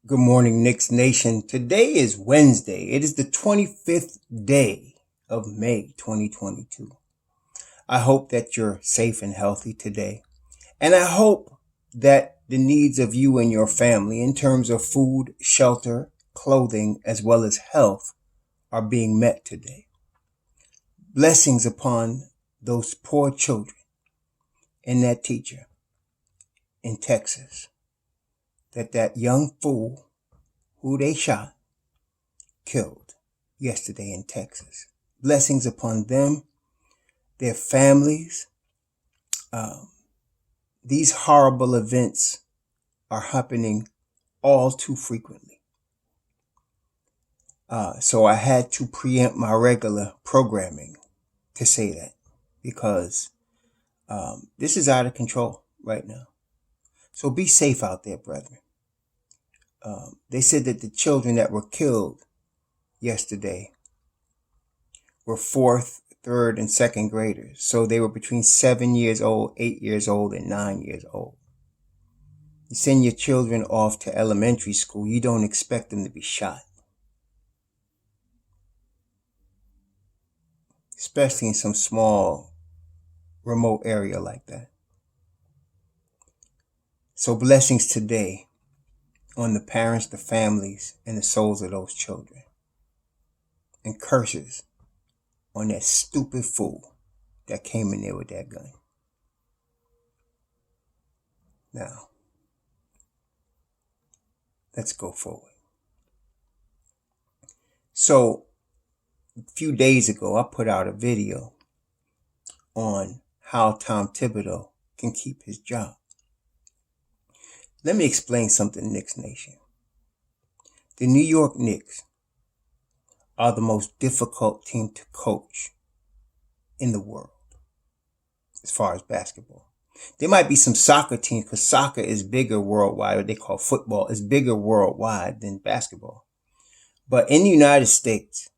Good morning, Knicks Nation. Today is Wednesday. It is the 25th day of May 2022. I hope that you're safe and healthy today. And I hope that the needs of you and your family in terms of food, shelter, clothing, as well as health are being met today. Blessings upon those poor children and that teacher in Texas. That young fool who they shot killed yesterday in Texas. Blessings upon them, their families. These horrible events are happening all too frequently. So I had to preempt my regular programming to say that because this is out of control right now. So be safe out there, brethren. They said that the children that were killed yesterday were fourth, third, and second graders. So they were between 7 years old, 8 years old, and 9 years old. You send your children off to elementary school, you don't expect them to be shot. Especially in some small, remote area like that. So blessings today on the parents, the families, and the souls of those children. And curses on that stupid fool that came in there with that gun. Now, let's go forward. So, a few days ago, I put out a video on how Tom Thibodeau can keep his job. Let me explain something, Knicks Nation. The New York Knicks are the most difficult team to coach in the world as far as basketball. There might be some soccer teams because soccer is bigger worldwide. What they call football is bigger worldwide than basketball. But in the United States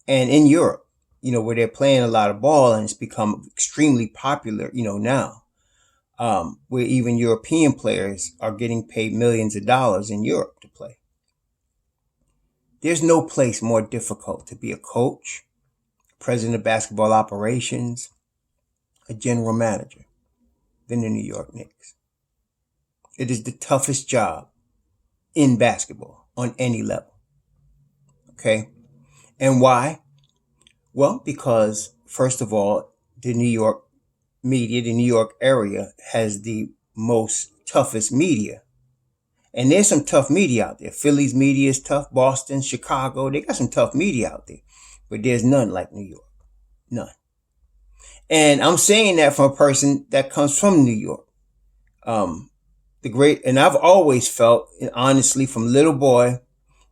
and in Europe, where they're playing a lot of ball and it's become extremely popular, now, where even European players are getting paid millions of dollars in Europe to play. There's no place more difficult to be a coach, president of basketball operations, a general manager than the New York Knicks. It is the toughest job in basketball on any level. Okay? And why? Well, because first of all, the New York media, the New York area has the most toughest media. And there's some tough media out there. Philly's media is tough. Boston, Chicago, they got some tough media out there. But there's none like New York. None. And I'm saying that from a person that comes from New York. And I've always felt, honestly, from little boy,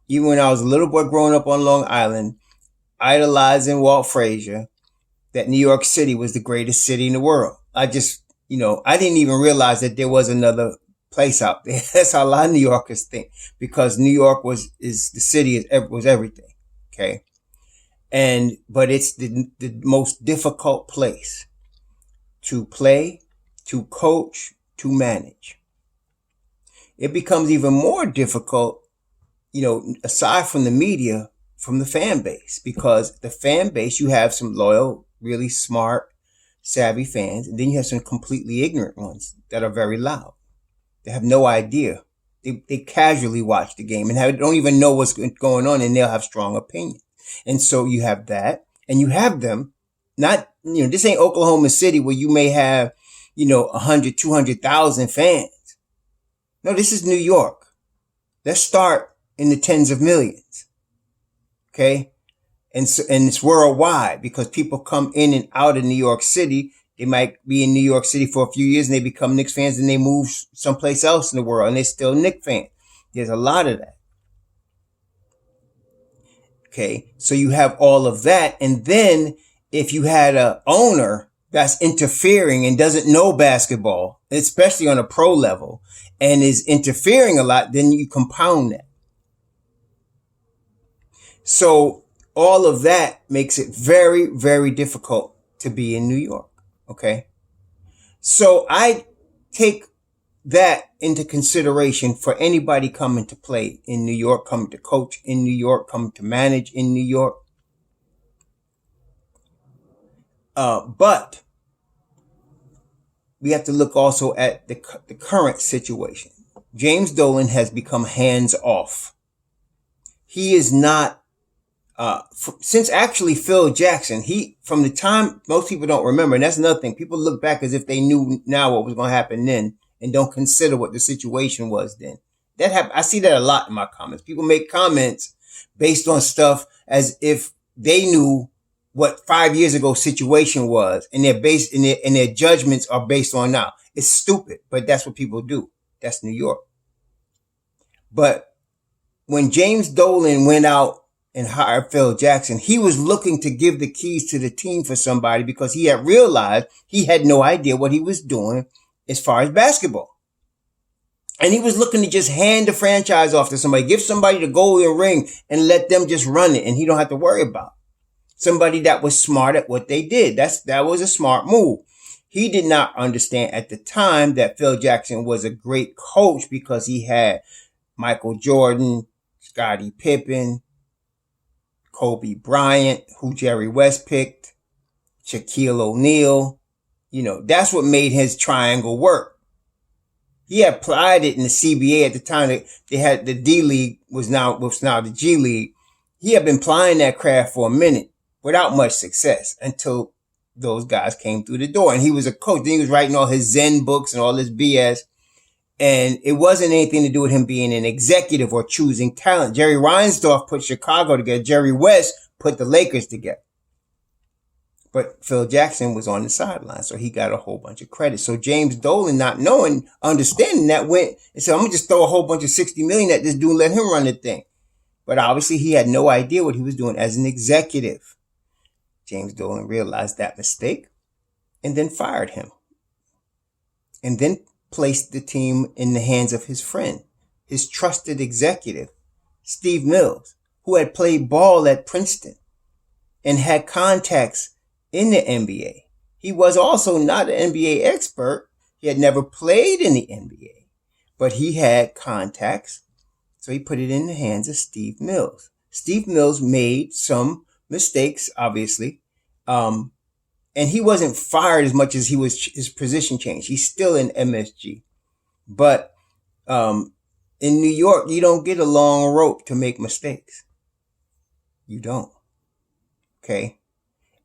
even when I was a little boy growing up on Long Island, idolizing Walt Frazier, that New York City was the greatest city in the world. I just, I didn't even realize that there was another place out there. That's how a lot of New Yorkers think, because New York was everything. Okay. But it's the most difficult place to play, to coach, to manage. It becomes even more difficult, aside from the media, from the fan base, because the fan base, you have some loyal, really smart, savvy fans, and then you have some completely ignorant ones that are very loud. They have no idea. They casually watch the game and don't even know what's going on, and they'll have strong opinions. And so you have that, and you have them not, this ain't Oklahoma City where you may have, 100, 200,000 fans. No, this is New York. Let's start in the tens of millions. Okay. And it's worldwide because people come in and out of New York City. They might be in New York City for a few years and they become Knicks fans and they move someplace else in the world and they're still Knicks fans. There's a lot of that. Okay. So you have all of that. And then if you had a owner that's interfering and doesn't know basketball, especially on a pro level, and is interfering a lot, then you compound that. So all of that makes it very, very difficult to be in New York. Okay. So I take that into consideration for anybody coming to play in New York, coming to coach in New York, coming to manage in New York. But we have to look also at the current situation. James Dolan has become hands off. He is not, since actually Phil Jackson, from the time, most people don't remember, and that's another thing. People look back as if they knew now what was going to happen then and don't consider what the situation was then. I see that a lot in my comments. People make comments based on stuff as if they knew what 5 years ago situation was, and their judgments are based on now. It's stupid, but that's what people do. That's New York. But when James Dolan went out and hired Phil Jackson, he was looking to give the keys to the team for somebody because he had realized he had no idea what he was doing as far as basketball. And he was looking to just hand the franchise off to somebody, give somebody the golden ring and let them just run it, and he don't have to worry about it. Somebody that was smart at what they did. That was a smart move. He did not understand at the time that Phil Jackson was a great coach because he had Michael Jordan, Scottie Pippen, Kobe Bryant, who Jerry West picked, Shaquille O'Neal. That's what made his triangle work. He applied it in the CBA at the time that they had the D League was now the G League. He had been applying that craft for a minute without much success until those guys came through the door. And he was a coach. Then he was writing all his Zen books and all this BS. And it wasn't anything to do with him being an executive or choosing talent. Jerry Reinsdorf put Chicago together. Jerry West put the Lakers together. But Phil Jackson was on the sideline, so he got a whole bunch of credit. So James Dolan, not knowing, understanding that, went and said, I'm going to just throw a whole bunch of $60 million at this dude and let him run the thing. But obviously he had no idea what he was doing as an executive. James Dolan realized that mistake and then fired him. And then placed the team in the hands of his friend, his trusted executive, Steve Mills, who had played ball at Princeton and had contacts in the NBA. He was also not an NBA expert. He had never played in the NBA, but he had contacts. So he put it in the hands of Steve Mills. Steve Mills made some mistakes, obviously. And he wasn't fired as much as his position changed. He's still in MSG. But in New York, you don't get a long rope to make mistakes. You don't. Okay?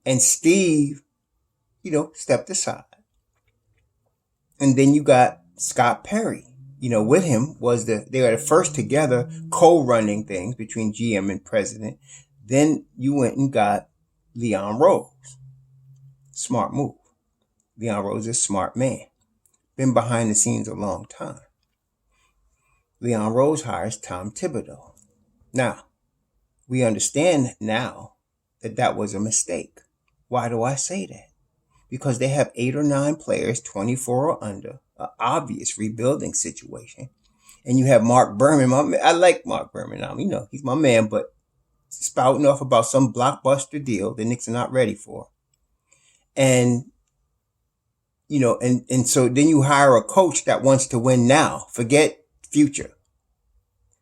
And Steve, stepped aside. And then you got Scott Perry. With him they were the first together co-running things between GM and president. Then you went and got Leon Rose. Smart move. Leon Rose is a smart man. Been behind the scenes a long time. Leon Rose hires Tom Thibodeau. Now, we understand now that was a mistake. Why do I say that? Because they have 8 or 9 players, 24 or under, an obvious rebuilding situation. And you have Mark Berman. I like Mark Berman. He's my man, but spouting off about some blockbuster deal the Knicks are not ready for. And, and so then you hire a coach that wants to win now. Forget future.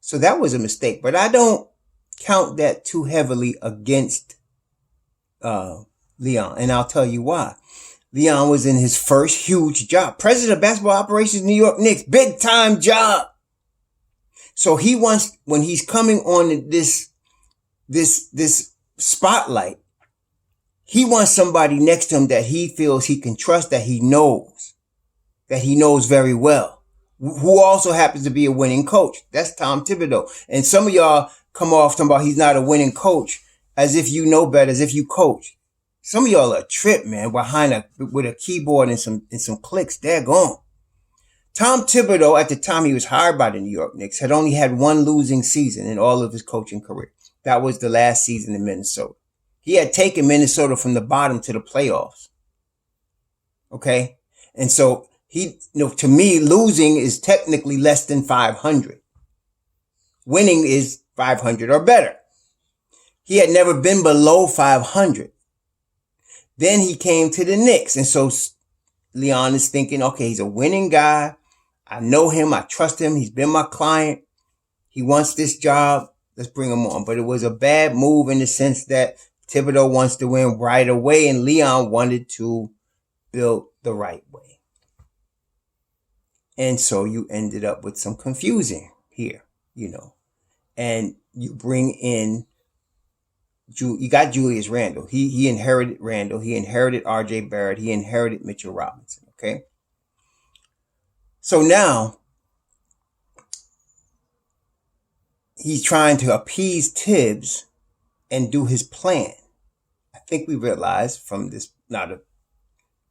So that was a mistake, but I don't count that too heavily against Leon. And I'll tell you why. Leon was in his first huge job. President of Basketball Operations, New York Knicks. Big time job. So he wants, when he's coming on this spotlight, he wants somebody next to him that he feels he can trust, that he knows very well, who also happens to be a winning coach. That's Tom Thibodeau. And some of y'all come off talking about he's not a winning coach as if you know better, as if you coach. Some of y'all are a trip, man, with a keyboard and some clicks. They're gone. Tom Thibodeau, at the time he was hired by the New York Knicks, had only had one losing season in all of his coaching career. That was the last season in Minnesota. He had taken Minnesota from the bottom to the playoffs. Okay? And so to me, losing is technically less than 500. Winning is 500 or better. He had never been below 500. Then he came to the Knicks. And so Leon is thinking, okay, he's a winning guy. I know him. I trust him. He's been my client. He wants this job. Let's bring him on. But it was a bad move in the sense that Thibodeau wants to win right away, and Leon wanted to build the right way. And so you ended up with some confusing here, and you bring in, you got Julius Randle. He inherited Randle. He inherited R.J. Barrett. He inherited Mitchell Robinson. Okay. So now he's trying to appease Tibbs and do his plan. I think we realized from this, the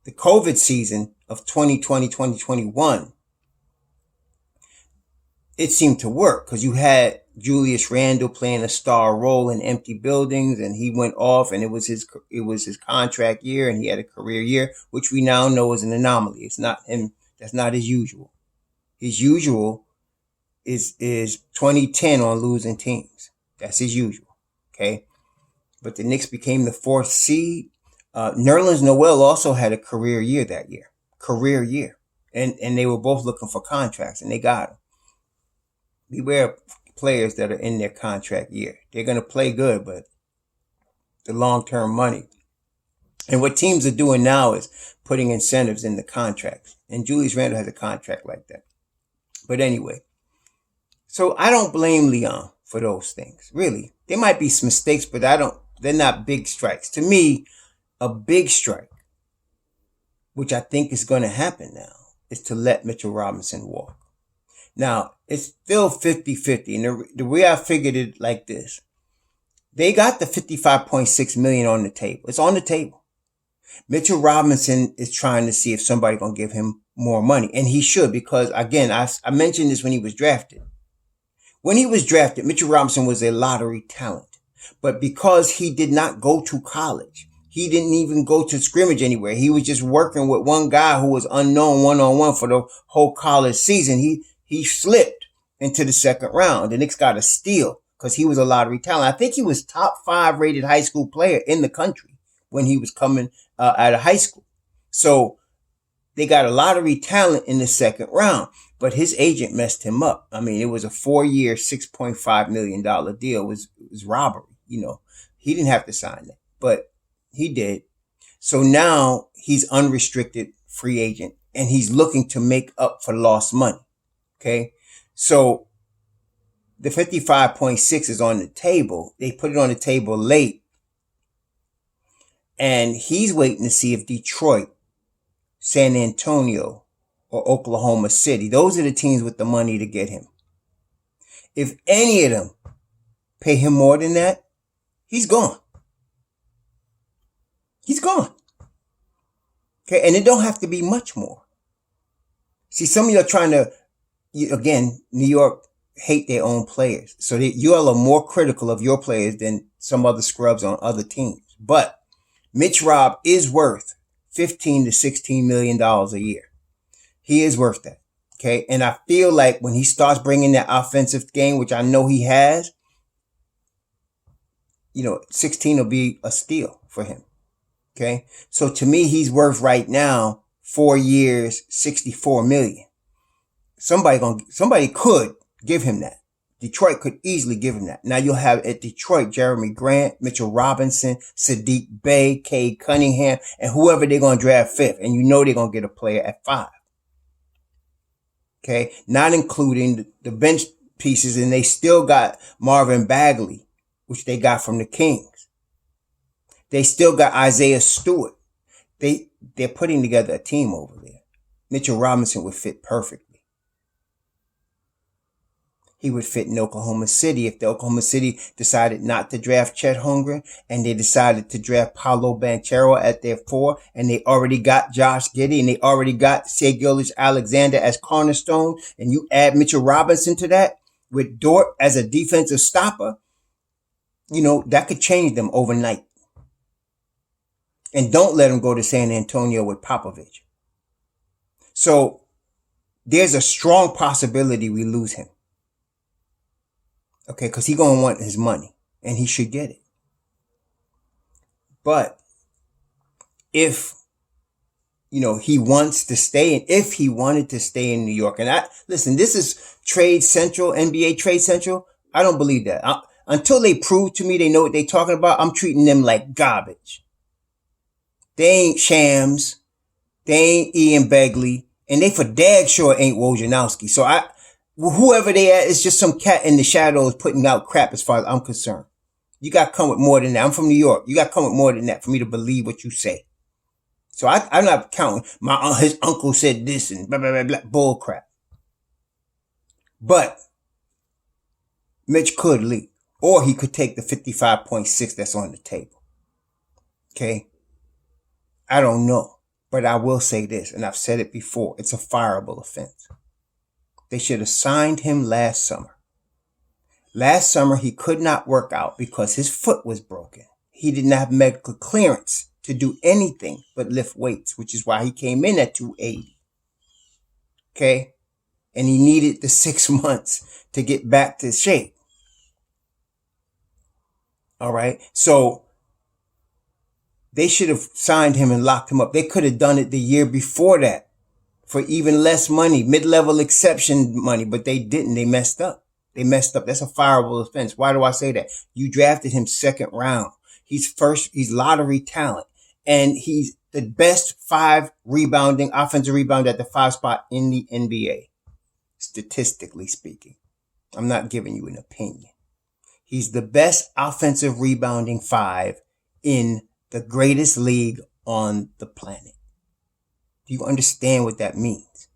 COVID season of 2020, 2021, it seemed to work because you had Julius Randle playing a star role in empty buildings, and he went off, and it was his contract year, and he had a career year, which we now know is an anomaly. It's not him. That's not his usual. His usual is 2010 on losing teams. That's his usual. Okay. But the Knicks became the 4th seed. Nerlens Noel also had a career year that year. Career year. And they were both looking for contracts, and they got him. Beware of players that are in their contract year. They're going to play good, but the long-term money. And what teams are doing now is putting incentives in the contracts. And Julius Randle has a contract like that. But anyway, so I don't blame Leon for those things. Really. There might be some mistakes, but they're not big strikes. To me, a big strike, which I think is going to happen now, is to let Mitchell Robinson walk. Now, it's still 50-50. And the way I figured it like this, they got the $55.6 million on the table. It's on the table. Mitchell Robinson is trying to see if somebody going to give him more money. And he should, because again, I mentioned this when he was drafted. When he was drafted, Mitchell Robinson was a lottery talent. But because he did not go to college, he didn't even go to scrimmage anywhere. He was just working with one guy who was unknown one-on-one for the whole college season. He slipped into the second round. The Knicks got a steal because he was a lottery talent. I think he was top 5 rated high school player in the country when he was coming out of high school. So they got a lottery talent in the second round, but his agent messed him up. I mean, it was a 4-year, $6.5 million deal. It was robbery. He didn't have to sign that, but he did. So now he's unrestricted free agent, and he's looking to make up for lost money. Okay. So the 55.6 is on the table. They put it on the table late, and he's waiting to see if Detroit, San Antonio, or Oklahoma City, those are the teams with the money to get him. If any of them pay him more than that, he's gone. He's gone. Okay. And it don't have to be much more. See, some of you are trying to, again, New York hate their own players. So you all are more critical of your players than some other scrubs on other teams. But MitchRob is worth $15 to $16 million a year. He is worth that. Okay. And I feel like when he starts bringing that offensive game, which I know he has, 16 will be a steal for him. Okay. So to me, he's worth right now 4 years, $64 million. Somebody could give him that. Detroit could easily give him that. Now you'll have at Detroit, Jeremy Grant, Mitchell Robinson, Sadiq Bey, Cade Cunningham, and whoever they're going to draft 5th. And they're going to get a player at 5. Okay. Not including the bench pieces. And they still got Marvin Bagley, which they got from the Kings. They still got Isaiah Stewart. They're putting together a team over there. Mitchell Robinson would fit perfectly. He would fit in Oklahoma City if the Oklahoma City decided not to draft Chet Holmgren and they decided to draft Paolo Banchero at their 4, and they already got Josh Giddey and they already got Shai Gilgeous-Alexander as cornerstone, and you add Mitchell Robinson to that with Dort as a defensive stopper, that could change them overnight. And don't let him go to San Antonio with Popovich. So there's a strong possibility we lose him. Okay, because he's going to want his money, and he should get it. But if he wants to stay, and if he wanted to stay in New York. And listen, this is Trade Central, NBA Trade Central. I don't believe that. Until they prove to me they know what they're talking about, I'm treating them like garbage. They ain't Shams. They ain't Ian Begley. And they for dag sure ain't Wojnarowski. So whoever they are, it's just some cat in the shadows putting out crap as far as I'm concerned. You got to come with more than that. I'm from New York. You got to come with more than that for me to believe what you say. So I'm not counting his uncle said this and blah, blah, blah, blah, bull crap. But Mitch could leave, or he could take the 55.6 that's on the table. Okay. I don't know, but I will say this, and I've said it before. It's a fireable offense. They should have signed him last summer. Last summer, he could not work out because his foot was broken. He didn't have medical clearance to do anything but lift weights, which is why he came in at 280. Okay? And he needed the 6 months to get back to shape. All right? So they should have signed him and locked him up. They could have done it the year before that for even less money, mid-level exception money, but they didn't. They messed up. That's a fireable offense. Why do I say that? You drafted him second round. He's lottery talent. And he's the best offensive rebounder at the 5 spot in the NBA. Statistically speaking. I'm not giving you an opinion. He's the best offensive rebounding 5 in the greatest league on the planet. Do you understand what that means?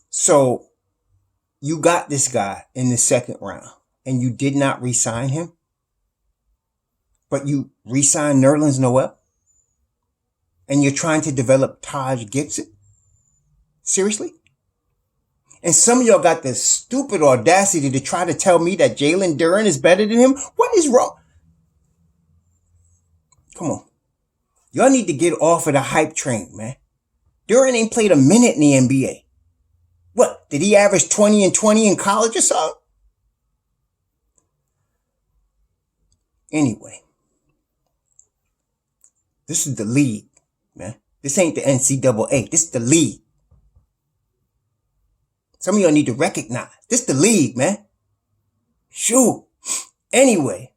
So, you got this guy in the second round and you did not re-sign him, but you re-signed Nerlens Noel and you're trying to develop Taj Gibson? Seriously? And some of y'all got the stupid audacity to try to tell me that Jalen Duren is better than him? What is wrong? Come on. Y'all need to get off of the hype train, man. Duren ain't played a minute in the NBA. What? Did he average 20 and 20 in college or something? Anyway. This is the league, man. This ain't the NCAA. This is the league. Some of y'all need to recognize. This is the league, man. Shoot. Anyway.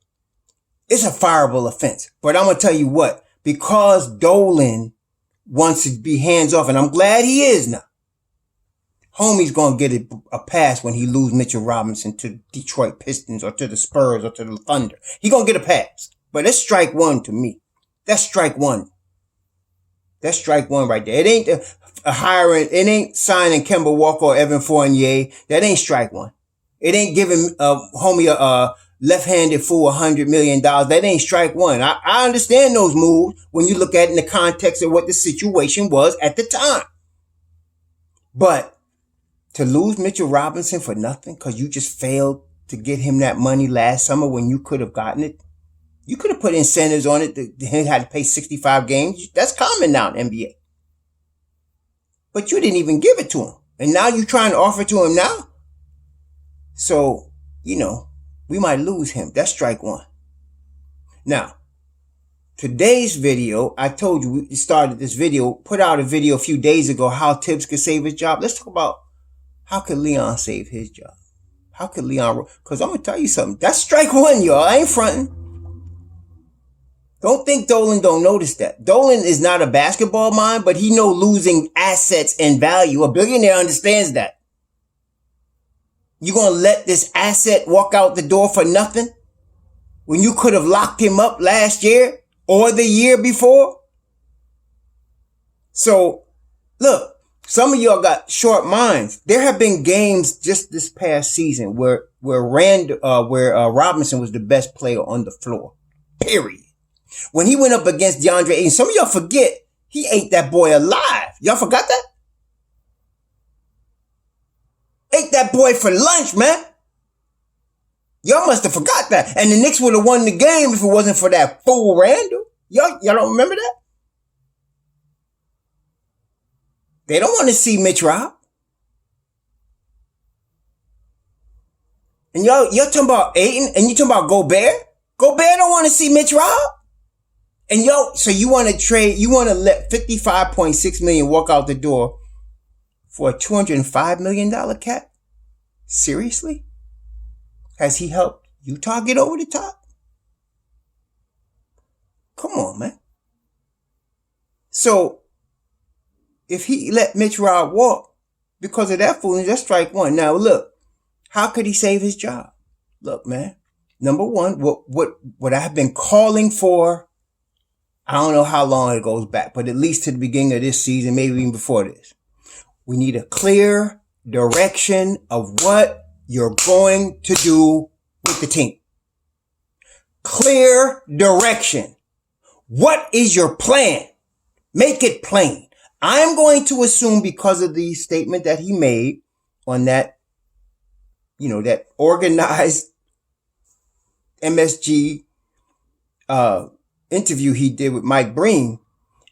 It's a fireable offense. But I'm going to tell you what. Because Dolan wants to be hands off, and I'm glad he is now. Homie's going to get a pass when he lose Mitchell Robinson to the Detroit Pistons or to the Spurs or to the Thunder. He going to get a pass. But that's strike one to me. That's strike one. That's strike one right there. It ain't it ain't signing Kemba Walker or Evan Fournier. That ain't strike one. It ain't giving homie a left-handed fool $100 million. That ain't strike one. I understand those moves when you look at it in the context of what the situation was at the time. But to lose Mitchell Robinson for nothing because you just failed to get him that money last summer when you could have gotten it. You could have put incentives on it. He had to pay 65 games. That's common now in NBA. But you didn't even give it to him. And now you're trying to offer it to him now? So, we might lose him. That's strike one. Now, today's video, I told you we started this video, put out a video a few days ago, how Tibbs could save his job. Let's talk about how could Leon save his job? How could Leon, because I'm going to tell you something. That's strike one, y'all. I ain't fronting. Don't think Dolan don't notice that. Dolan is not a basketball mind, but he know losing assets and value. A billionaire understands that. You gonna let this asset walk out the door for nothing? When you could have locked him up last year or the year before? So, look, some of y'all got short minds. There have been games just this past season where Robinson was the best player on the floor. Period. When he went up against DeAndre Ayton, some of y'all forget he ate that boy alive. Y'all forgot that? Ate that boy for lunch, man. Y'all must have forgot that. And the Knicks would have won the game if it wasn't for that fool Randall. Y'all don't remember that? They don't want to see MitchRob. And y'all talking about Ayton and you talking about Gobert? Gobert don't want to see MitchRob. And so you want to let $55.6 million walk out the door for a $205 million cap? Seriously? Has he helped Utah get over the top? Come on, man. So if he let MitchRob walk because of that foolishness, that's strike one. Now look, how could he save his job? Look, man. Number one, what I have been calling for, I don't know how long it goes back, but at least to the beginning of this season, maybe even before this. We need a clear direction of what you're going to do with the team. Clear direction. What is your plan? Make it plain. I'm going to assume because of the statement that he made on that, that organized MSG interview he did with Mike Breen,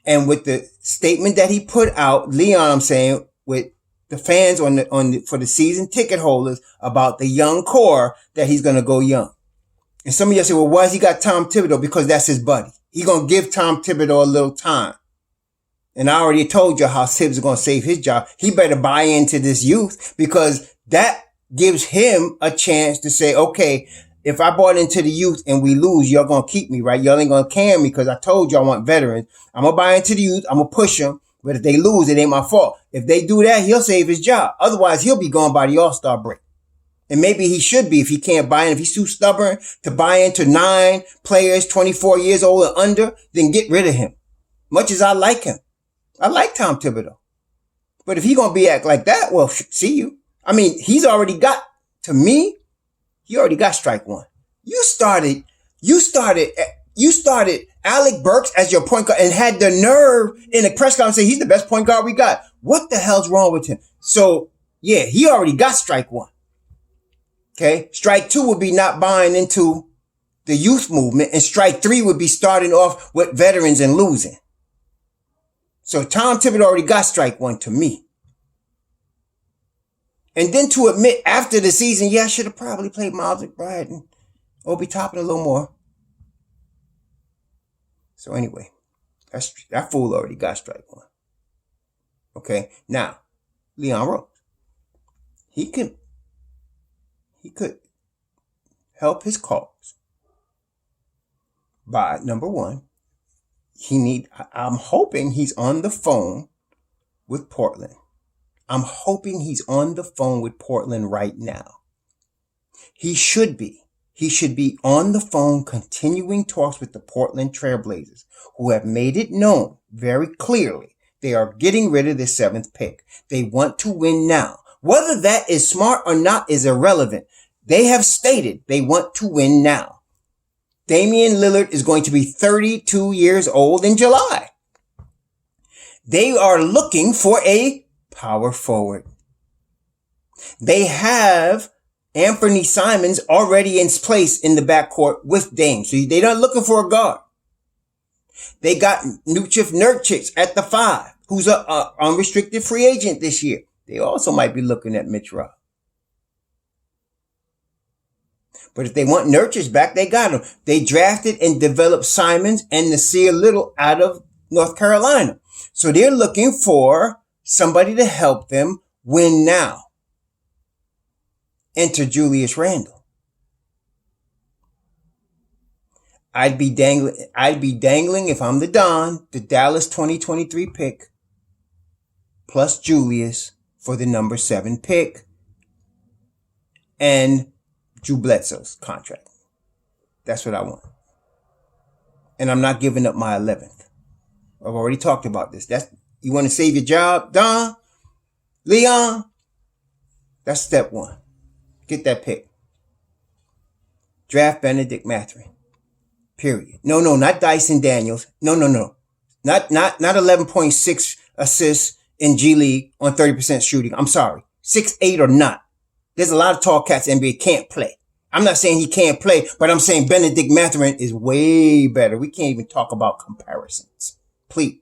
and with the statement that he put out, Leon, I'm saying, with the fans for the season ticket holders about the young core, that he's going to go young. And some of you say, well, why has he got Tom Thibodeau? Because that's his buddy. He's going to give Tom Thibodeau a little time. And I already told you how Tibbs is going to save his job. He better buy into this youth, because that gives him a chance to say, okay, if I bought into the youth and we lose, y'all going to keep me, right? Y'all ain't going to can me because I told you I want veterans. I'm going to buy into the youth. I'm going to push them. But if they lose, it ain't my fault. If they do that, he'll save his job. Otherwise, he'll be gone by the All-Star break. And maybe he should be if he can't buy in. If he's too stubborn to buy into 9 players, 24 years old and under, then get rid of him. Much as I like him. I like Tom Thibodeau. But if he going to be act like that, well, see you. I mean, he already got strike one. You started Alec Burks as your point guard and had the nerve in the press conference to say he's the best point guard we got. What the hell's wrong with him? So, yeah, he already got strike one. Okay. Strike two would be not buying into the youth movement, and strike three would be starting off with veterans and losing. So Tom Thibodeau already got strike one to me. And then to admit after the season, yeah, I should have probably played Miles McBride and Obi Toppin a little more. So anyway, that fool already got strike one. Okay. Now, Leon Rose. He could help his cause by, number one, I'm hoping he's on the phone with Portland. I'm hoping he's on the phone with Portland right now. He should be. He should be on the phone continuing talks with the Portland Trailblazers, who have made it known very clearly they are getting rid of the 7th pick. They want to win now. Whether that is smart or not is irrelevant. They have stated they want to win now. Damian Lillard is going to be 32 years old in July. They are looking for a power forward. They have Anthony Simons already in place in the backcourt with Dame. So they're not looking for a guard. They got Nuchif Nurkic at the 5, who's a unrestricted free agent this year. They also might be looking at MitchRob. But if they want Nurkic back, they got him. They drafted and developed Simons and Nasir Little out of North Carolina. So they're looking for somebody to help them win now. Enter Julius Randle. I'd be dangling if I'm the Don, the Dallas 2023 pick, plus Julius for the number 7 pick, and Drew Bledsoe's contract. That's what I want. And I'm not giving up my 11th. I've already talked about this. You want to save your job, Don? Leon? That's step 1. Get that pick. Draft Benedict Mathurin. Period. No, not Dyson Daniels. No. Not 11.6 assists in G League on 30% shooting. I'm sorry. 6'8" or not. There's a lot of tall cats in NBA can't play. I'm not saying he can't play, but I'm saying Benedict Mathurin is way better. We can't even talk about comparisons. Please.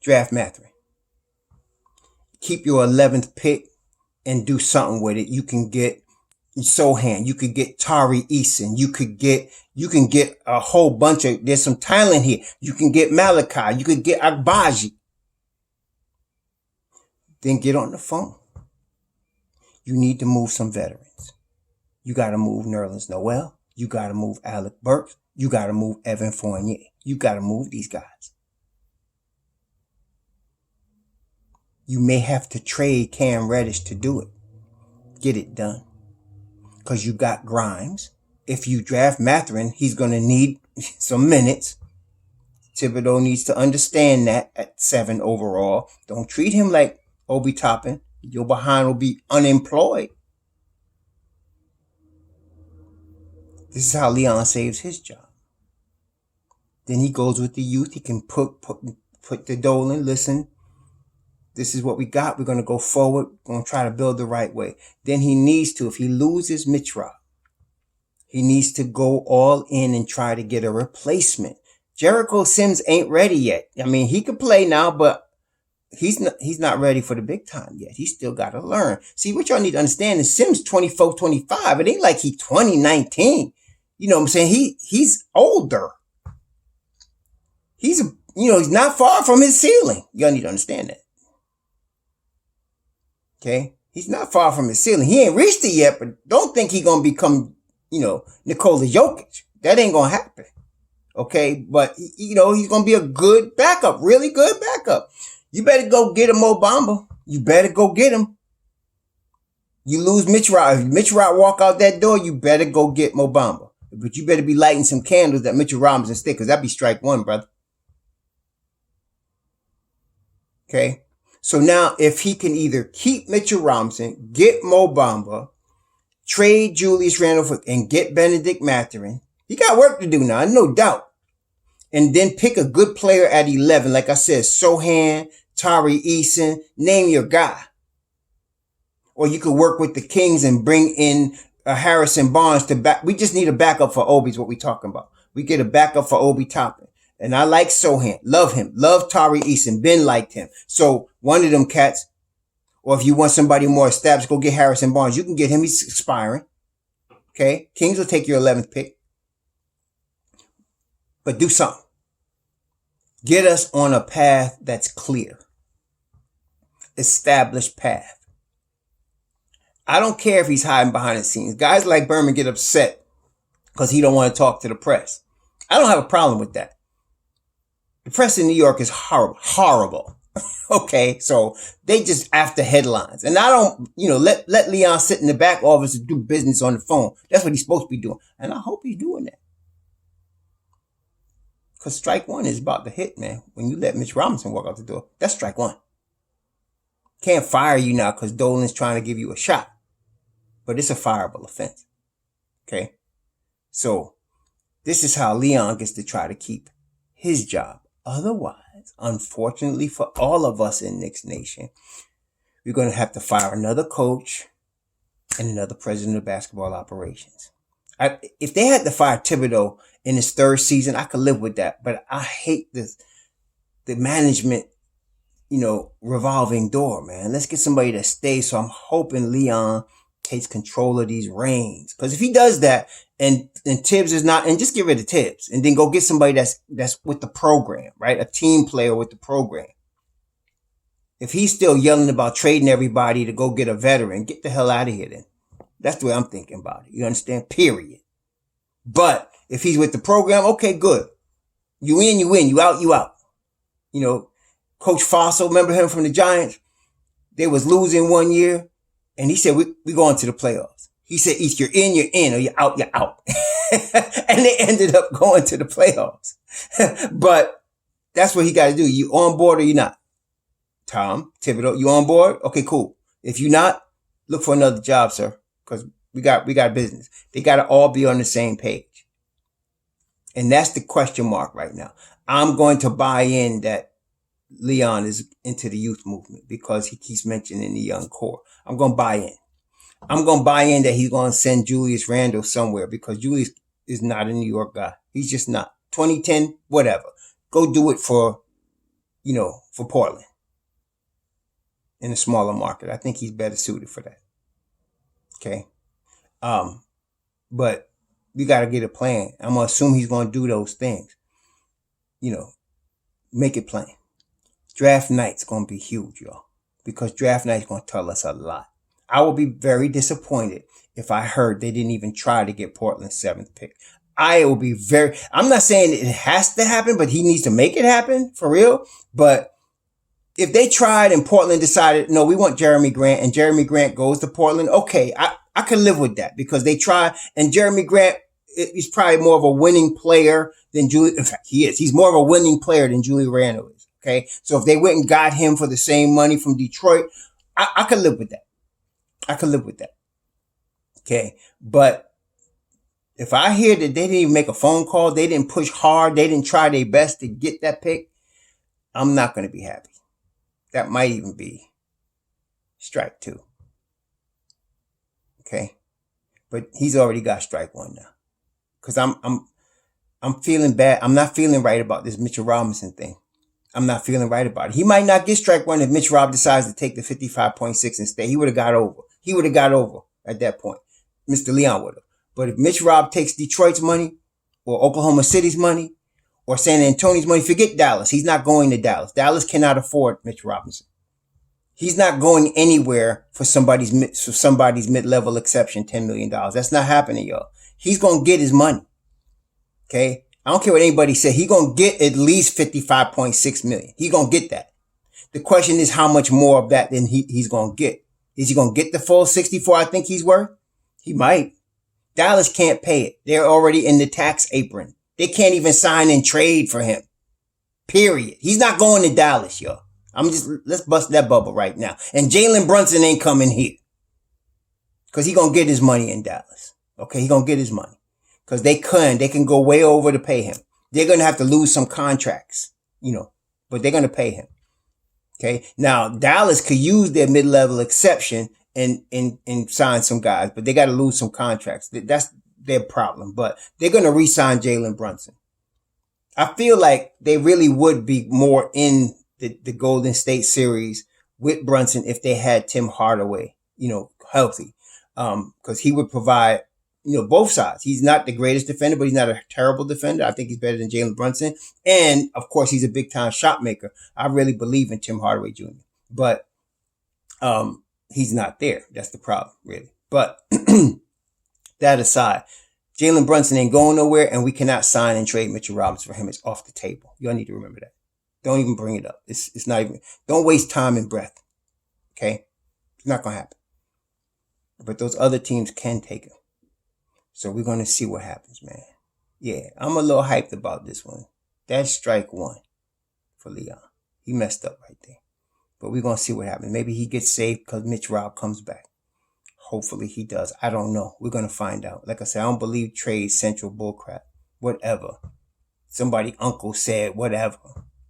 Draft Mathurin. Keep your 11th pick and do something with it. You can get Sohan. You could get Tari Eason. You can get a whole bunch of, there's some talent here. You can get Malachi. You could get Agbaji. Then get on the phone. You need to move some veterans. You got to move Nerlens Noel. You got to move Alec Burks. You got to move Evan Fournier. You got to move these guys. You may have to trade Cam Reddish to do it. Get it done. Because you got Grimes. If you draft Mathurin, he's going to need some minutes. Thibodeau needs to understand that at 7 overall. Don't treat him like Obi Toppin. Your behind will be unemployed. This is how Leon saves his job. Then he goes with the youth. He can put the Dolan, listen, this is what we got. We're going to go forward. We're going to try to build the right way. Then he needs to, if he loses MitchRob, he needs to go all in and try to get a replacement. Jericho Sims ain't ready yet. I mean, he could play now, but he's not ready for the big time yet. He's still got to learn. See, what y'all need to understand is Sims 24, 25. It ain't like he 2019. You know what I'm saying? He's older. He's not far from his ceiling. Y'all need to understand that. Okay? He's not far from his ceiling. He ain't reached it yet, but don't think he's going to become, Nikola Jokic. That ain't going to happen. Okay? But, he's going to be a good backup, really good backup. You better go get him, Mo Bamba. You better go get him. You lose MitchRob. If MitchRob walk out that door, you better go get Mo Bamba. But you better be lighting some candles at Mitchell Robinson stick, because that'd be strike one, brother. Okay? So now, if he can either keep Mitchell Robinson, get Mo Bamba, trade Julius Randle and get Benedict Mathurin, he got work to do now, no doubt. And then pick a good player at 11. Like I said, Sohan, Tari Eason, name your guy. Or you could work with the Kings and bring in Harrison Barnes to back. We just need a backup for Obi is what we're talking about. We get a backup for Obi Toppin. And I like Sohan. Love him. Love Tari Eason. Ben liked him. So one of them cats, or if you want somebody more established, go get Harrison Barnes. You can get him. He's expiring. Okay? Kings will take your 11th pick. But do something. Get us on a path that's clear. Established path. I don't care if he's hiding behind the scenes. Guys like Berman get upset because he don't want to talk to the press. I don't have a problem with that. The press in New York is horrible. Okay, so they just after headlines. And I don't, let Leon sit in the back office and do business on the phone. That's what he's supposed to be doing. And I hope he's doing that. Because strike one is about to hit, man. When you let Mitch Robinson walk out the door, that's strike one. Can't fire you now because Dolan's trying to give you a shot. But it's a fireable offense. Okay? So, this is how Leon gets to try to keep his job. Otherwise, unfortunately for all of us in Knicks Nation, we're going to have to fire another coach and another president of basketball operations. If they had to fire Thibodeau in his third season, I could live with that. But I hate the management, revolving door, man. Let's get somebody that stays. So I'm hoping Leon takes control of these reins. Because if he does that and Tibbs is not, and just get rid of Tibbs and then go get somebody that's with the program, right? A team player with the program. If he's still yelling about trading everybody to go get a veteran, get the hell out of here then. That's the way I'm thinking about it. You understand? Period. But if he's with the program, okay, good. You in, you win. You out, you out. Coach Fossil, remember him from the Giants? They was losing one year, and he said, we going to the playoffs. He said, either you're in, or you're out, you're out. And they ended up going to the playoffs. But that's what he got to do. You on board or you not? Tom Thibodeau, you on board? Okay, cool. If you not, look for another job, sir. Because we got business. They got to all be on the same page. And that's the question mark right now. I'm going to buy in that Leon is into the youth movement because he keeps mentioning the young core. I'm going to buy in. I'm going to buy in that he's going to send Julius Randle somewhere because Julius is not a New York guy. He's just not. 2010, whatever. Go do it for Portland in a smaller market. I think he's better suited for that. Okay. But we got to get a plan. I'm going to assume he's going to do those things. Make it plain. Draft night's going to be huge, y'all, because draft night's going to tell us a lot. I will be very disappointed if I heard they didn't even try to get Portland's 7th pick. I'm not saying it has to happen, but he needs to make it happen for real. But if they tried and Portland decided, no, we want Jeremy Grant, and Jeremy Grant goes to Portland, okay, I can live with that because they try, and Jeremy Grant is probably more of a winning player than Julie. In fact, he is. He's more of a winning player than Julie Randle is. Okay. So if they went and got him for the same money from Detroit, I could live with that. I could live with that. Okay. But if I hear that they didn't even make a phone call, they didn't push hard, they didn't try their best to get that pick, I'm not going to be happy. That might even be strike 2. Okay. But he's already got strike 1 now. Cause I'm feeling bad. I'm not feeling right about this Mitchell Robinson thing. I'm not feeling right about it. He might not get strike 1 if MitchRob decides to take the 55.6 and stay. He would have got over. He would have got over at that point. Mr. Leon would have. But if MitchRob takes Detroit's money or Oklahoma City's money or San Antonio's money, forget Dallas. He's not going to Dallas. Dallas cannot afford Mitch Robinson. He's not going anywhere for somebody's mid-level exception, $10 million. That's not happening, y'all. He's going to get his money. Okay? I don't care what anybody said. He's going to get at least 55.6 million. He's going to get that. The question is how much more of that than he's going to get. Is he going to get the full 64 I think he's worth? He might. Dallas can't pay it. They're already in the tax apron. They can't even sign and trade for him. Period. He's not going to Dallas, y'all. Let's bust that bubble right now. And Jalen Brunson ain't coming here. Because he's going to get his money in Dallas. Okay, he's going to get his money. Because they can go way over to pay him. They're going to have to lose some contracts, but they're going to pay him. Okay. Now, Dallas could use their mid-level exception and sign some guys, but they got to lose some contracts. That's their problem, but they're going to re-sign Jalen Brunson. I feel like they really would be more in the Golden State series with Brunson if they had Tim Hardaway, healthy. Cause he would provide, both sides. He's not the greatest defender, but he's not a terrible defender. I think he's better than Jalen Brunson. And of course, he's a big time shot maker. I really believe in Tim Hardaway Jr., but, he's not there. That's the problem, really. But that aside, Jalen Brunson ain't going nowhere, and we cannot sign and trade Mitchell Robinson for him. It's off the table. Y'all need to remember that. Don't even bring it up. It's not even, don't waste time and breath. Okay? It's not going to happen. But those other teams can take him. So we're going to see what happens, man. Yeah, I'm a little hyped about this one. That's strike 1 for Leon. He messed up right there. But we're going to see what happens. Maybe he gets saved because MitchRob comes back. Hopefully he does. I don't know. We're going to find out. Like I said, I don't believe trade central bullcrap. Whatever. Somebody uncle said whatever.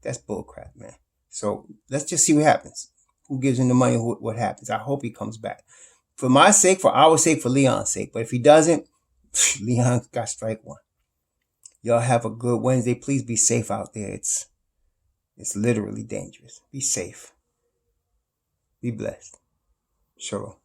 That's bullcrap, man. So let's just see what happens. Who gives him the money? What happens? I hope he comes back. For my sake, for our sake, for Leon's sake. But if he doesn't, Leon's got strike 1. Y'all have a good Wednesday. Please be safe out there. It's literally dangerous. Be safe. Be blessed. Sure.